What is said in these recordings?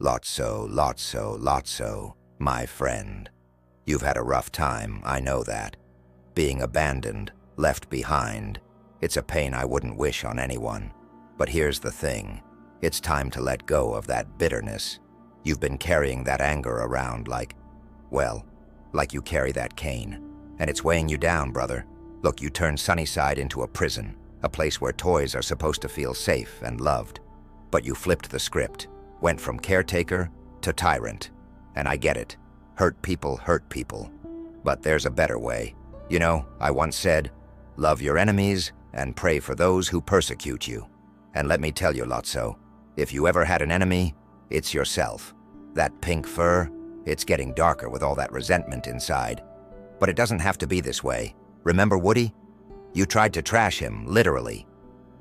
Lotso, Lotso, Lotso, my friend. You've had a rough time, I know that. Being abandoned, left behind. It's a pain I wouldn't wish on anyone. But here's the thing. It's time to let go of that bitterness. You've been carrying that anger around like you carry that cane. And it's weighing you down, brother. Look, you turned Sunnyside into a prison, a place where toys are supposed to feel safe and loved. But you flipped the script, went from caretaker to tyrant. And I get it. Hurt people. But there's a better way. You know, I once said, love your enemies and pray for those who persecute you. And let me tell you, Lotso, if you ever had an enemy, it's yourself. That pink fur, it's getting darker with all that resentment inside. But it doesn't have to be this way. Remember Woody? You tried to trash him, literally.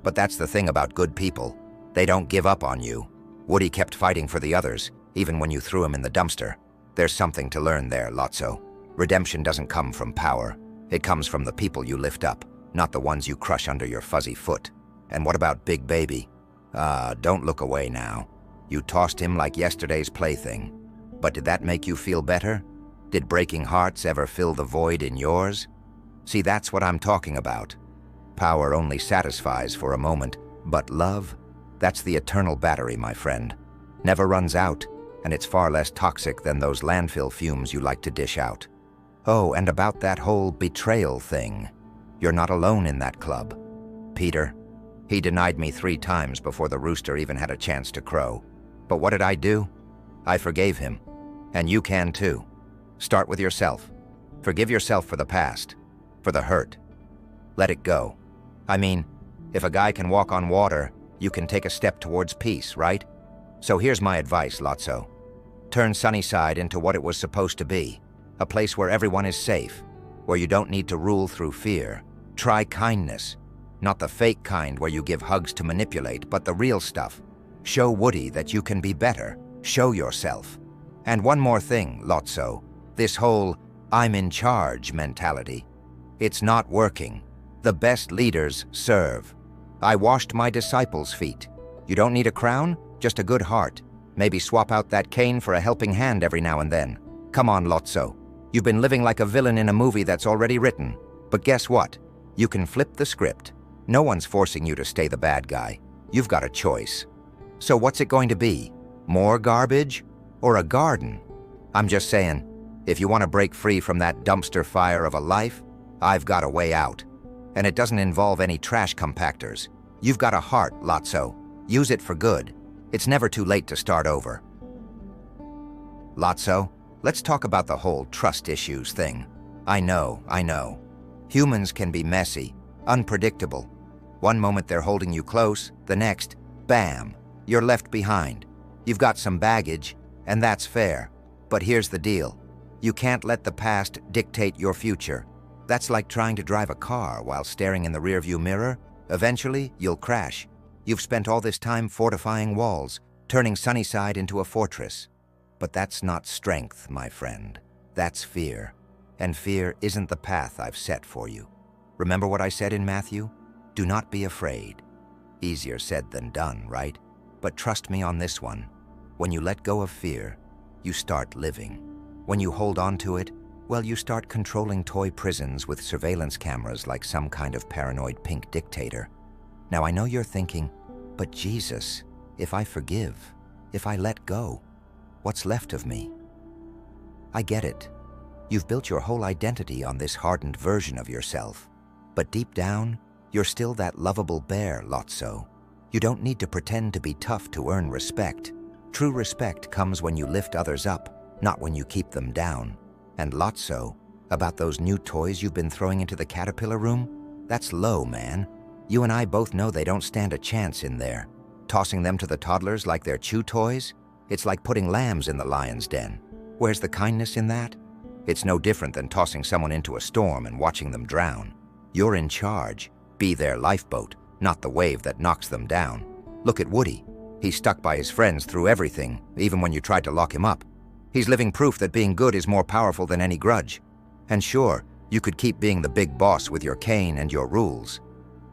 But that's the thing about good people. They don't give up on you. Woody kept fighting for the others, even when you threw him in the dumpster. There's something to learn there, Lotso. Redemption doesn't come from power. It comes from the people you lift up, not the ones you crush under your fuzzy foot. And what about Big Baby? Don't look away now. You tossed him like yesterday's plaything. But did that make you feel better? Did breaking hearts ever fill the void in yours? See, that's what I'm talking about. Power only satisfies for a moment, but love? That's the eternal battery, my friend. Never runs out, and it's far less toxic than those landfill fumes you like to dish out. Oh, and about that whole betrayal thing. You're not alone in that club. Peter, he denied me 3 times before the rooster even had a chance to crow. But what did I do? I forgave him. And you can too. Start with yourself. Forgive yourself for the past, for the hurt. Let it go. I mean, if a guy can walk on water, you can take a step towards peace, right? So here's my advice, Lotso. Turn Sunnyside into what it was supposed to be. A place where everyone is safe, where you don't need to rule through fear. Try kindness. Not the fake kind where you give hugs to manipulate, but the real stuff. Show Woody that you can be better. Show yourself. And one more thing, Lotso. This whole I'm in charge mentality. It's not working. The best leaders serve. I washed my disciples' feet. You don't need a crown, just a good heart. Maybe swap out that cane for a helping hand every now and then. Come on, Lotso. You've been living like a villain in a movie that's already written. But guess what? You can flip the script. No one's forcing you to stay the bad guy. You've got a choice. So what's it going to be? More garbage? Or a garden? I'm just saying, if you want to break free from that dumpster fire of a life, I've got a way out. And it doesn't involve any trash compactors. You've got a heart, Lotso. Use it for good. It's never too late to start over. Lotso, let's talk about the whole trust issues thing. I know. Humans can be messy, unpredictable. One moment they're holding you close, the next, bam, you're left behind. You've got some baggage, and that's fair. But here's the deal. You can't let the past dictate your future. That's like trying to drive a car while staring in the rearview mirror. Eventually, you'll crash. You've spent all this time fortifying walls, turning Sunnyside into a fortress. But that's not strength, my friend. That's fear. And fear isn't the path I've set for you. Remember what I said in Matthew? Do not be afraid. Easier said than done, right? But trust me on this one. When you let go of fear, you start living. When you hold on to it, well, you start controlling toy prisons with surveillance cameras like some kind of paranoid pink dictator. Now, I know you're thinking, but Jesus, if I forgive, if I let go, what's left of me? I get it. You've built your whole identity on this hardened version of yourself. But deep down, you're still that lovable bear, Lotso. You don't need to pretend to be tough to earn respect. True respect comes when you lift others up, not when you keep them down. And Lotso, about those new toys you've been throwing into the caterpillar room? That's low, man. You and I both know they don't stand a chance in there. Tossing them to the toddlers like they're chew toys? It's like putting lambs in the lion's den. Where's the kindness in that? It's no different than tossing someone into a storm and watching them drown. You're in charge. Be their lifeboat, not the wave that knocks them down. Look at Woody. He's stuck by his friends through everything, even when you tried to lock him up. He's living proof that being good is more powerful than any grudge. And sure, you could keep being the big boss with your cane and your rules.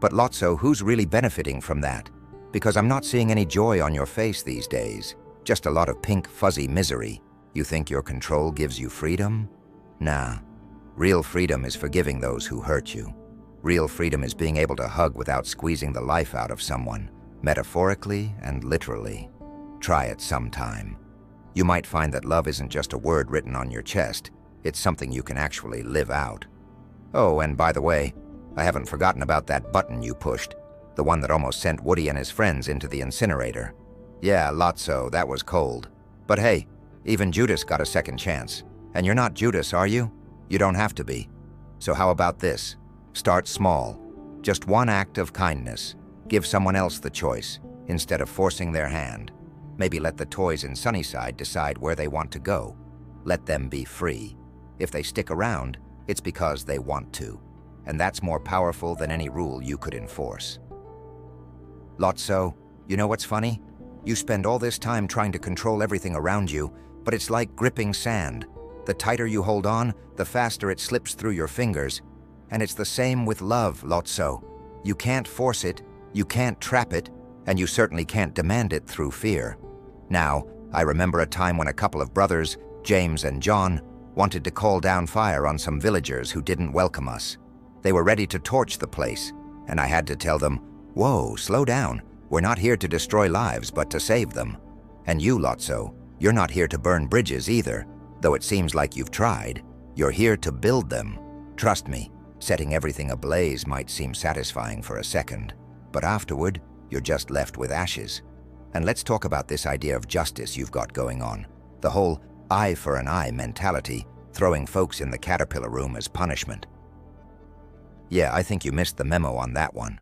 But Lotso, who's really benefiting from that? Because I'm not seeing any joy on your face these days. Just a lot of pink, fuzzy misery. You think your control gives you freedom? Nah. Real freedom is forgiving those who hurt you. Real freedom is being able to hug without squeezing the life out of someone, metaphorically and literally. Try it sometime. You might find that love isn't just a word written on your chest, it's something you can actually live out. Oh, and by the way, I haven't forgotten about that button you pushed, the one that almost sent Woody and his friends into the incinerator. Yeah, Lotso, that was cold. But hey, even Judas got a second chance. And you're not Judas, are you? You don't have to be. So how about this? Start small. Just one act of kindness. Give someone else the choice, instead of forcing their hand. Maybe let the toys in Sunnyside decide where they want to go. Let them be free. If they stick around, it's because they want to. And that's more powerful than any rule you could enforce. Lotso, you know what's funny? You spend all this time trying to control everything around you, but it's like gripping sand. The tighter you hold on, the faster it slips through your fingers. And it's the same with love, Lotso. You can't force it, you can't trap it, and you certainly can't demand it through fear. Now, I remember a time when a couple of brothers, James and John, wanted to call down fire on some villagers who didn't welcome us. They were ready to torch the place, and I had to tell them, "Whoa, slow down. We're not here to destroy lives, but to save them. And you, Lotso, you're not here to burn bridges either, though it seems like you've tried. You're here to build them. Trust me, setting everything ablaze might seem satisfying for a second, but afterward, you're just left with ashes. And let's talk about this idea of justice you've got going on. The whole eye for an eye mentality, throwing folks in the caterpillar room as punishment. Yeah, I think you missed the memo on that one.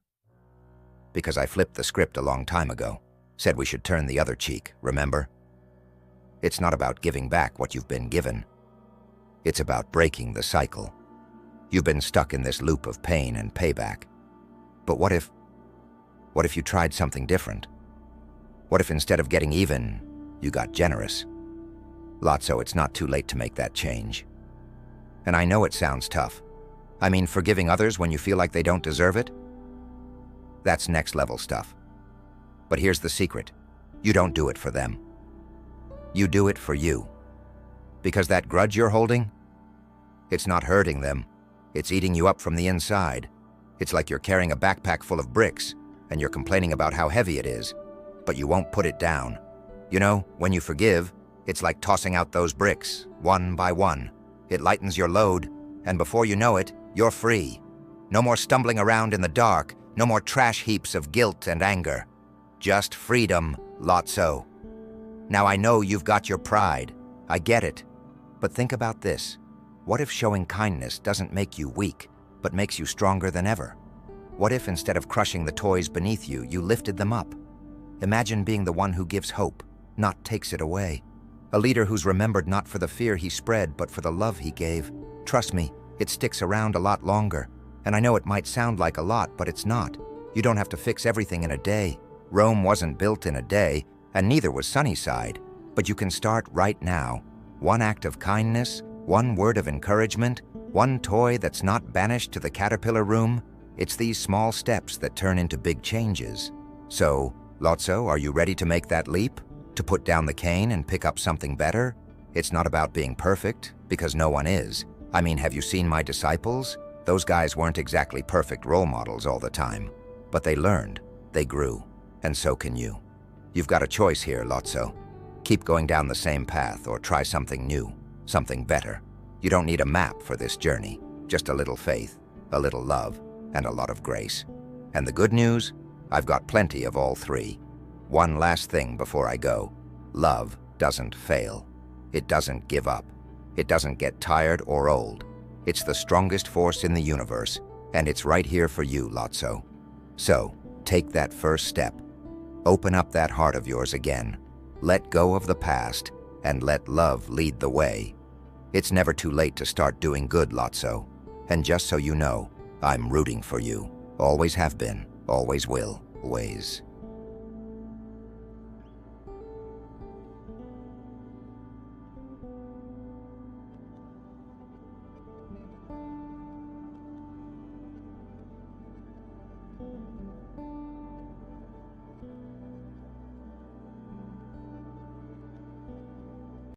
Because I flipped the script a long time ago. Said we should turn the other cheek, remember? It's not about giving back what you've been given. It's about breaking the cycle. You've been stuck in this loop of pain and payback. But what if you tried something different? What if instead of getting even, you got generous? Lotso, it's not too late to make that change. And I know it sounds tough. I mean, forgiving others when you feel like they don't deserve it? That's next level stuff. But here's the secret. You don't do it for them. You do it for you. Because that grudge you're holding, it's not hurting them. It's eating you up from the inside. It's like you're carrying a backpack full of bricks, and you're complaining about how heavy it is, but you won't put it down. You know, when you forgive, it's like tossing out those bricks, one by one. It lightens your load, and before you know it, you're free. No more stumbling around in the dark, no more trash heaps of guilt and anger. Just freedom, Lotso. Now I know you've got your pride. I get it. But think about this. What if showing kindness doesn't make you weak, but makes you stronger than ever? What if instead of crushing the toys beneath you, you lifted them up? Imagine being the one who gives hope, not takes it away. A leader who's remembered not for the fear he spread, but for the love he gave. Trust me, it sticks around a lot longer. And I know it might sound like a lot, but it's not. You don't have to fix everything in a day. Rome wasn't built in a day, and neither was Sunnyside. But you can start right now. One act of kindness, one word of encouragement, one toy that's not banished to the caterpillar room. It's these small steps that turn into big changes. So, Lotso, are you ready to make that leap? To put down the cane and pick up something better? It's not about being perfect, because no one is. I mean, have you seen my disciples? Those guys weren't exactly perfect role models all the time. But they learned, they grew, and so can you. You've got a choice here, Lotso. Keep going down the same path or try something new, something better. You don't need a map for this journey, just a little faith, a little love, and a lot of grace. And the good news? I've got plenty of all three. One last thing before I go. Love doesn't fail. It doesn't give up. It doesn't get tired or old. It's the strongest force in the universe, and it's right here for you, Lotso. So, take that first step. Open up that heart of yours again. Let go of the past, and let love lead the way. It's never too late to start doing good, Lotso. And just so you know, I'm rooting for you. Always have been, always will, always.